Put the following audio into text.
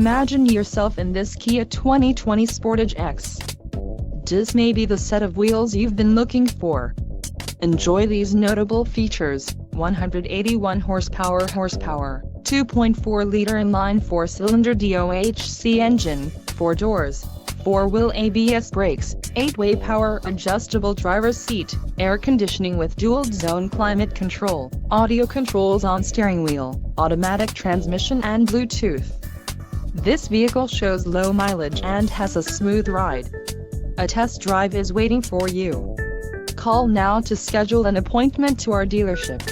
Imagine yourself in this Kia 2020 Sportage EX. This may be the set of wheels you've been looking for. Enjoy these notable features: 181 horsepower, 2.4-liter inline 4-cylinder DOHC engine, 4 doors, 4-wheel ABS brakes, 8-way power adjustable driver's seat, air conditioning with dual-zone climate control, audio controls on steering wheel, automatic transmission and Bluetooth. This vehicle shows low mileage and has a smooth ride. A test drive is waiting for you. Call now to schedule an appointment to our dealership.